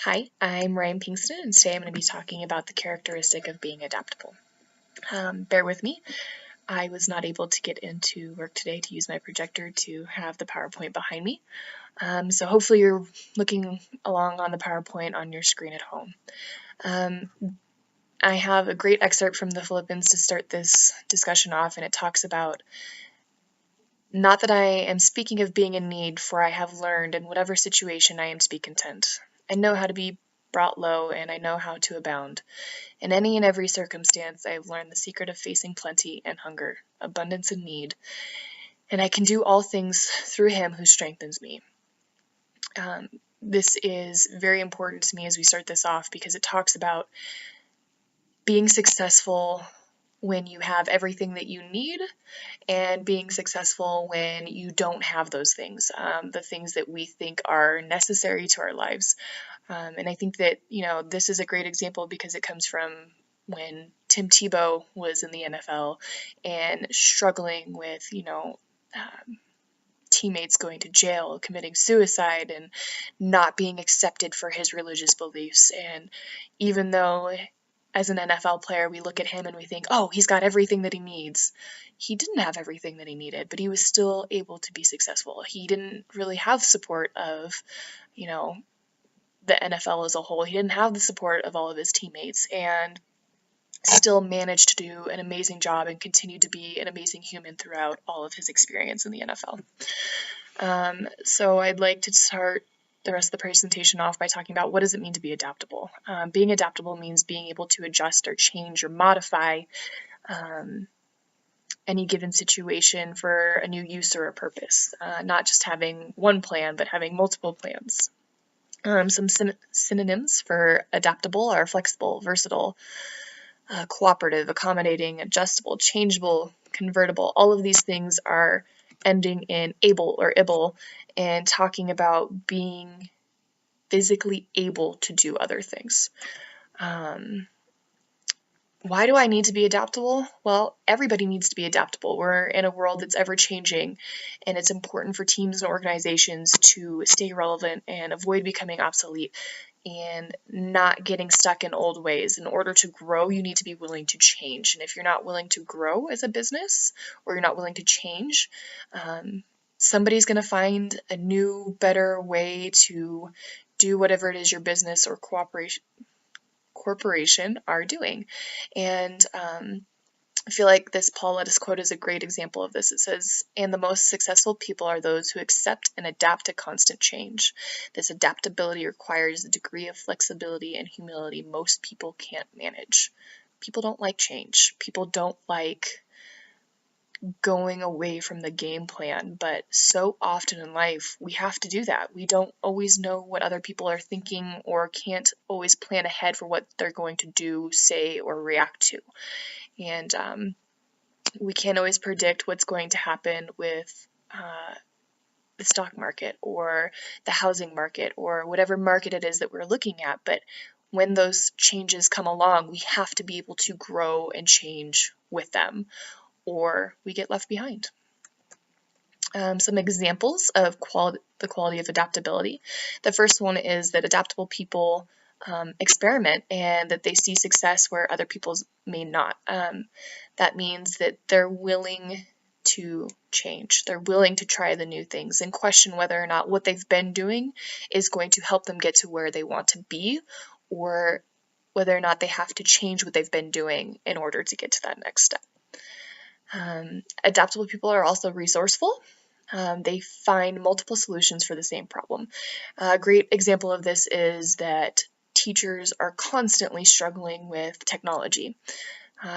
Hi, I'm Ryan Pinkston, and today I'm going to be talking about the characteristic of being adaptable. Bear with me. I was not able to get into work today to use my projector to have the PowerPoint behind me. So hopefully you're looking along on the PowerPoint on your screen at home. I have a great excerpt from the Philippians to start this discussion off, and it talks about, "Not that I am speaking of being in need, for I have learned in whatever situation I am to be content. I know how to be brought low, and I know how to abound. In any and every circumstance, I have learned the secret of facing plenty and hunger, abundance and need, and I can do all things through him who strengthens me." This is very important to me as we start this off because it talks about being successful when you have everything that you need and being successful when you don't have those things, the things that we think are necessary to our lives. And I think that, this is a great example because it comes from when Tim Tebow was in the NFL and struggling with, teammates going to jail, committing suicide, and not being accepted for his religious beliefs. And even though as an NFL player, we look at him and we think, oh, he's got everything that he needs. He didn't have everything that he needed, but he was still able to be successful. He didn't really have support of, the NFL as a whole. He didn't have the support of all of his teammates and still managed to do an amazing job and continue to be an amazing human throughout all of his experience in the NFL. So I'd like to start the rest of the presentation off by talking about what does it mean to be adaptable. Being adaptable means being able to adjust or change or modify any given situation for a new use or a purpose, not just having one plan, but having multiple plans. Some synonyms for adaptable are flexible, versatile, cooperative, accommodating, adjustable, changeable, convertible. All of these things are ending in able or able and talking about being physically able to do other things. Why do I need to be adaptable? Well, everybody needs to be adaptable. We're in a world that's ever changing, and it's important for teams and organizations to stay relevant and avoid becoming obsolete and not getting stuck in old ways. In order to grow, you need to be willing to change. And if you're not willing to grow as a business or you're not willing to change, somebody's going to find a new, better way to do whatever it is your business or corporation are doing. And I feel like this Paul Lettis quote is a great example of this. It says, "And the most successful people are those who accept and adapt to constant change. This adaptability requires a degree of flexibility and humility most people can't manage." People don't like change. People don't like going away from the game plan, but so often in life we have to do that. We don't always know what other people are thinking or can't always plan ahead for what they're going to do, say, or react to. And we can't always predict what's going to happen with the stock market or the housing market or whatever market it is that we're looking at. But when those changes come along, we have to be able to grow and change with them, or we get left behind. Some examples of the quality of adaptability. The first one is that adaptable people experiment and that they see success where other people may not. That means that they're willing to change. They're willing to try the new things and question whether or not what they've been doing is going to help them get to where they want to be, or whether or not they have to change what they've been doing in order to get to that next step. Adaptable people are also resourceful. They find multiple solutions for the same problem. A great example of this is that teachers are constantly struggling with technology.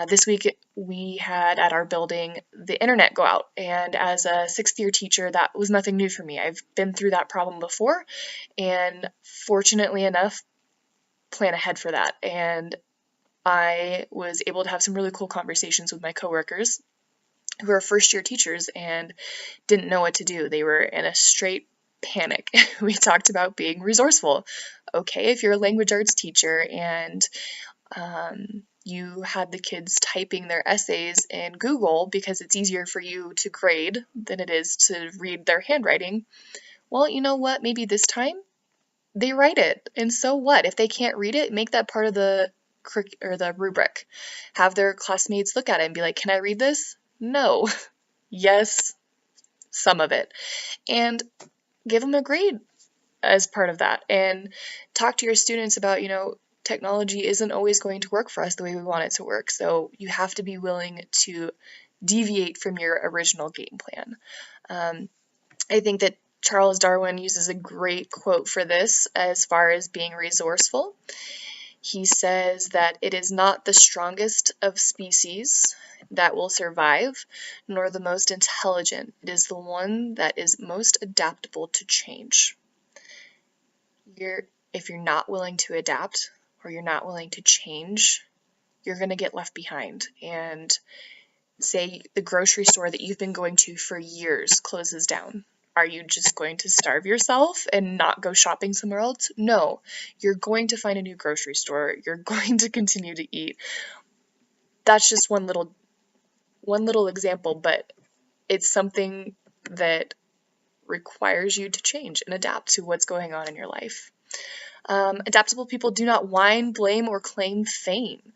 This week we had at our building the internet go out, and as a 6th-year teacher, that was nothing new for me. I've been through that problem before, and fortunately enough, plan ahead for that. And I was able to have some really cool conversations with my coworkers who are first-year teachers and didn't know what to do. They were in a straight panic. We talked about being resourceful. Okay, if you're a language arts teacher and you had the kids typing their essays in Google because it's easier for you to grade than it is to read their handwriting, well, you know what? Maybe this time they write it, and so what? If they can't read it, make that part of the rubric. Have their classmates look at it and be like, "Can I read this?" No. Yes, some of it. And give them a grade as part of that. And talk to your students about, technology isn't always going to work for us the way we want it to work. So you have to be willing to deviate from your original game plan. I think that Charles Darwin uses a great quote for this as far as being resourceful. He says that it is not the strongest of species that will survive, nor the most intelligent. It is the one that is most adaptable to change. If you're not willing to adapt or you're not willing to change, you're going to get left behind. And say the grocery store that you've been going to for years closes down. Are you just going to starve yourself and not go shopping somewhere else? No, you're going to find a new grocery store. You're going to continue to eat. That's just one little example, but it's something that requires you to change and adapt to what's going on in your life. Adaptable people do not whine, blame, or claim fame.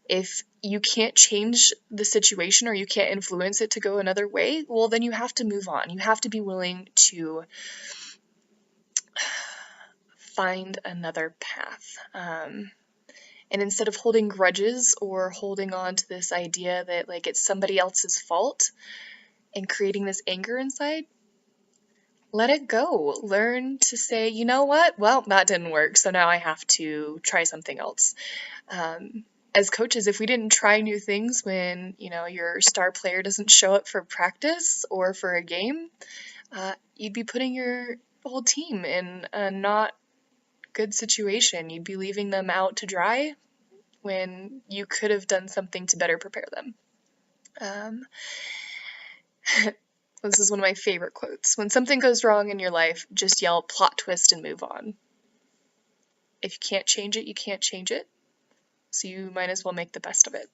If you can't change the situation or you can't influence it to go another way, well, then you have to move on. You have to be willing to find another path. And instead of holding grudges or holding on to this idea that like it's somebody else's fault and creating this anger inside, let it go. Learn to say, you know what? Well, that didn't work, so now I have to try something else. As coaches, if we didn't try new things when, your star player doesn't show up for practice or for a game, you'd be putting your whole team in a not good situation. You'd be leaving them out to dry when you could have done something to better prepare them. This is one of my favorite quotes. When something goes wrong in your life, just yell plot twist and move on. If you can't change it, you can't change it. So you might as well make the best of it.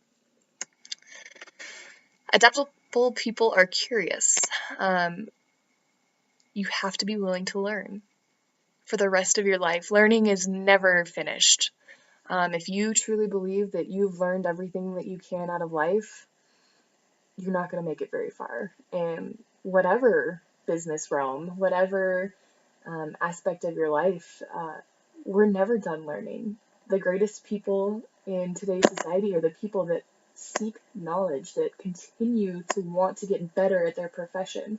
Adaptable people are curious. You have to be willing to learn for the rest of your life. Learning is never finished. If you truly believe that you've learned everything that you can out of life, you're not going to make it very far. And whatever business realm, whatever aspect of your life, we're never done learning. The greatest people in today's society are the people that seek knowledge, that continue to want to get better at their profession.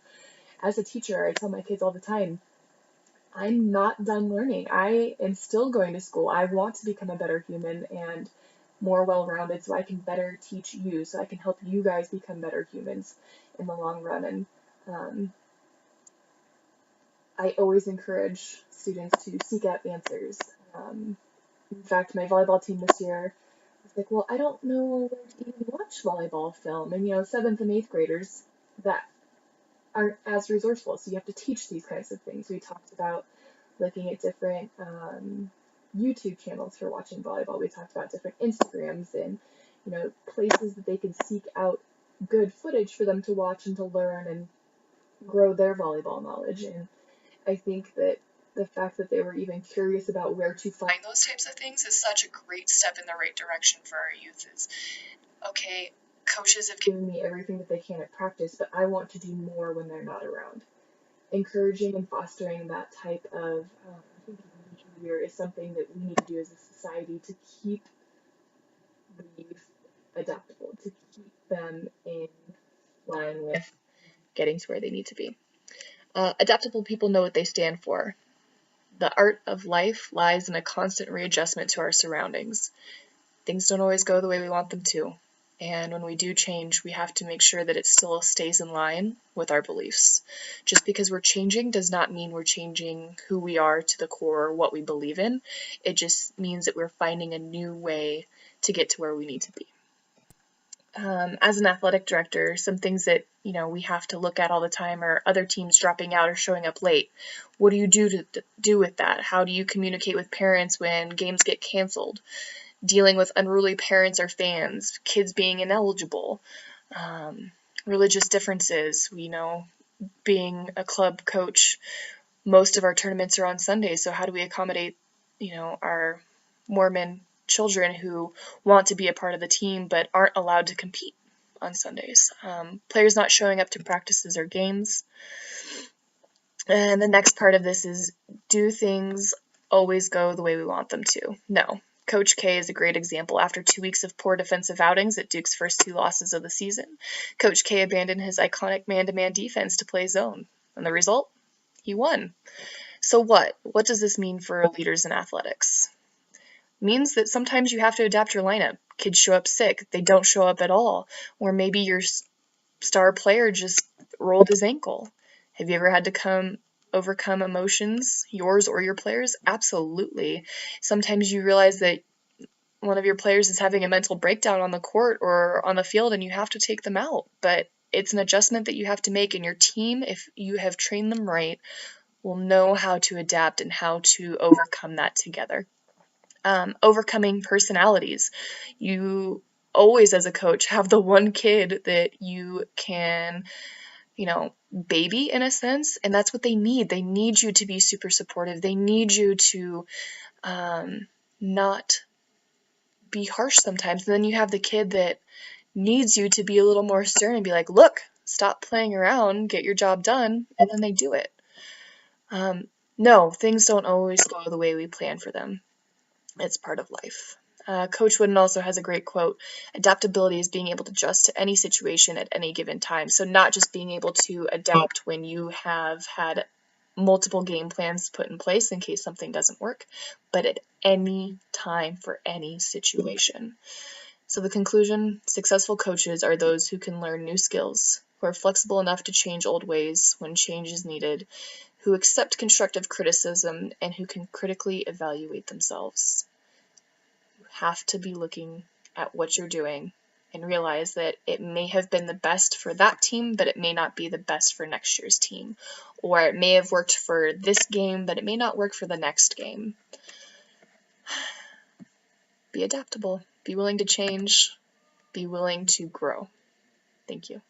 As a teacher, I tell my kids all the time, I'm not done learning. I am still going to school. I want to become a better human and more well-rounded so I can better teach you, so I can help you guys become better humans in the long run. And I always encourage students to seek out answers. In fact, my volleyball team this year was like, well, I don't know where to even watch volleyball film. And, 7th and 8th graders that aren't as resourceful, so you have to teach these kinds of things. We talked about looking at different YouTube channels for watching volleyball. We talked about different Instagrams and, places that they can seek out good footage for them to watch and to learn and grow their volleyball knowledge. And I think that the fact that they were even curious about where to find those types of things is such a great step in the right direction for our youth. Is, okay, coaches have given me everything that they can at practice, but I want to do more when they're not around. Encouraging and fostering that type of behavior is something that we need to do as a society to keep the youth adaptable, to keep them in line with getting to where they need to be. Adaptable people know what they stand for. The art of life lies in a constant readjustment to our surroundings. Things don't always go the way we want them to. And when we do change, we have to make sure that it still stays in line with our beliefs. Just because we're changing does not mean we're changing who we are to the core or what we believe in. It just means that we're finding a new way to get to where we need to be. As an athletic director, some things that we have to look at all the time are other teams dropping out or showing up late. What do you do with that? How do you communicate with parents when games get canceled? Dealing with unruly parents or fans, kids being ineligible, religious differences. Being a club coach, most of our tournaments are on Sundays, so how do we accommodate, our Mormon children who want to be a part of the team but aren't allowed to compete on Sundays? Players not showing up to practices or games. And the next part of this is, do things always go the way we want them to? No. Coach K is a great example. After 2 weeks of poor defensive outings at Duke's first 2 losses of the season, Coach K abandoned his iconic man-to-man defense to play zone. And the result? He won. So what? What does this mean for leaders in athletics? It means that sometimes you have to adapt your lineup. Kids show up sick. They don't show up at all. Or maybe your star player just rolled his ankle. Have you ever had to overcome emotions, yours or your players? Absolutely. Sometimes you realize that one of your players is having a mental breakdown on the court or on the field and you have to take them out. But it's an adjustment that you have to make, and your team, if you have trained them right, will know how to adapt and how to overcome that together. Overcoming personalities. You always, as a coach, have the one kid that you can baby in a sense, and that's what they need. They need you to be super supportive. They need you to not be harsh sometimes. And then you have the kid that needs you to be a little more stern and be like, look, stop playing around, get your job done, and then they do it. No, things don't always go the way we plan for them. It's part of life. Coach Wooden also has a great quote: adaptability is being able to adjust to any situation at any given time. So not just being able to adapt when you have had multiple game plans put in place in case something doesn't work, but at any time for any situation. So the conclusion: successful coaches are those who can learn new skills, who are flexible enough to change old ways when change is needed, who accept constructive criticism, and who can critically evaluate themselves. Have to be looking at what you're doing and realize that it may have been the best for that team, but it may not be the best for next year's team. Or it may have worked for this game, but it may not work for the next game. Be adaptable. Be willing to change. Be willing to grow. Thank you.